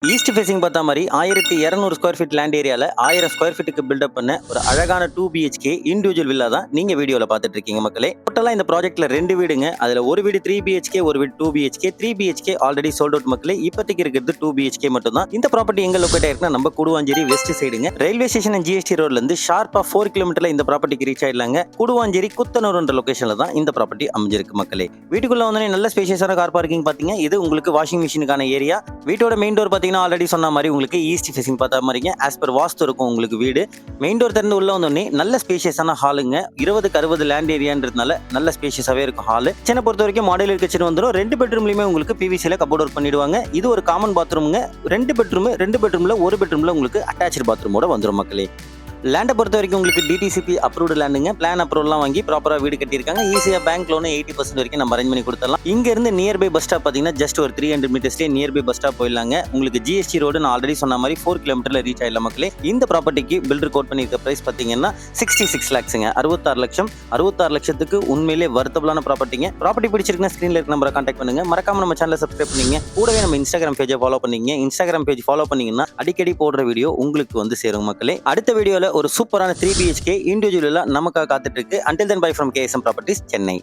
East facing பார்த்தா மாதிரி 1200 square feet land ஏரியாவில் 1000 ஸ்கொயர் ஃபீட்டுக்கு பில்டப் பண்ண ஒரு அழகான 2 பிஹெச்கே இண்டிவிஜுவல் வில்லா தான் நீங்கள் வீடியோவில் பார்த்துட்டு இருக்கீங்க மக்களே. டோட்டலாக இந்த ப்ராஜெக்ட்டில் 2 வீடுங்க. அதில் ஒரு வீடு 3 பிஹெச்கே, ஒரு வீடு 2 BHK. 3 BHK already sold out மக்களே. இப்போதைக்கு இருக்கிறது 2 பிஹெச்கே மட்டும் தான். இந்த ப்ராப்பர்ட்டி எங்கே லொக்கேட் ஆயிருக்குன்னா நம்ம கூடுவாஞ்சேரி வெஸ்ட் சைடுங்க. ரயில்வே ஸ்டேஷன் அண்ட் ஜிஎஸ்டி ரோட்லேருந்து ஷார்ப்பாக 4 கிலோமீட்டரில் இந்த ப்ராப்பர்ட்டிக்கு ரீச் ஆயிடலாங்க. கூடுவாஞ்சேரி குத்தனூர்ன்ற லொகேஷனில் தான் இந்த ப்ராப்பர்ட்டி அமைஞ்சிருக்கு மக்களே. வீட்டுக்குள்ளே வந்து நல்ல ஸ்பேஷியஸான கார் பார்க்கிங் பார்த்தீங்க. இது உங்களுக்கு வாஷிங் மிஷினுக்கான ஏரியா. வீட்டோட மெயின் டோர் பார்த்தீங்கன்னா ஆல்ரெடி சொன்ன மாதிரி உங்களுக்கு ஈஸ்ட் ஃபேசிங் பார்த்தா மாதிரிங்க. ஆஸ் பர் வாஸ்து இருக்கும் உங்களுக்கு வீடு. மெயின் டோர் திறந்து உள்ள வந்தோடனே நல்ல ஸ்பேஷியஸான ஹாலுங்க. 20க்கு 60 லேண்ட் ஏரியான்றதுனால நல்ல ஸ்பேஷியஸாகவே இருக்கும் ஹால். கிச்சனை பொறுத்த வரைக்கும் மாடுலர் கிச்சன் வந்துடும். 2 பெட்ரூம்லையுமே உங்களுக்கு பிவிசியில் கபோர்ட் ஒர்க் பண்ணிடுவாங்க. இது ஒரு காமன் பாத்ரூமுங்க. 2 பெட்ரூமில் ஒரு பெட்ரூமில் உங்களுக்கு அட்டாச்சு பாத்ரூமோட வந்துடும் மக்களே. லேண்டை பொறுத்த வரைக்கும் உங்களுக்கு டிடிசிபி அப்ரூவ்டு லேண்டுங்க. பிளான் அப்ரூவல்லாம் வாங்கி ப்ராப்பராக வீடு கட்டியிருக்காங்க. ஈஸியாக பேங்க் லோனு 80% வரைக்கும் நம்ம அரேஞ்ச் பண்ணி கொடுத்துடலாம். இங்கேருந்து நியர்பை பஸ் ஸ்டாப் பார்த்தீங்கன்னா ஜஸ்ட் ஒரு 300 மீட்டர்ஸ்லேயே நியர்பை பஸ் ஸ்டாப் போயிடலாங்க. உங்களுக்கு ஜிஎஸ்டி ரோடு நான் ஆல்ரெடி சொன்ன மாதிரி 4 கிலோமீட்டரில் ரீச் ஆயிடலாம் மக்களே. இந்த ப்ராப்பர்ட்டிக்கு பில்டர் கோட் பண்ணியிருக்க ப்ரைஸ் பார்த்தீங்கன்னா 66 லேக்ஸுங்க. 66 லட்சம். 66 லட்சத்துக்கு உண்மையிலே வர்த்தபிளான ப்ராப்பர்ட்டிங்க. ப்ராப்பர்ட்டி பிடிச்சிருக்குன்னா ஸ்க்ரீனில் இருக்க நம்பரை கான்டாக்ட் பண்ணுங்க. மறக்காம நம்ம சேனலை சப்ஸ்கிரைப் பண்ணிங்க. கூடவே நம்ம இன்ஸ்டாகிராம் பேஜை ஃபாலோ பண்ணிங்க. இன்ஸ்டாகிராம் பேஜ் ஃபாலோ பண்ணிங்கன்னா அடிக்கடி போடுற வீடியோ உங்களுக்கு வந்து சேரும் மக்களே. அடுத்த வீடியோவில் ஒரு சூப்பரான 3 BHK இண்டிவிஜுவலாக நமக்காக காத்துட்டு இருக்கு. Until then, bye from KSM Properties, Chennai.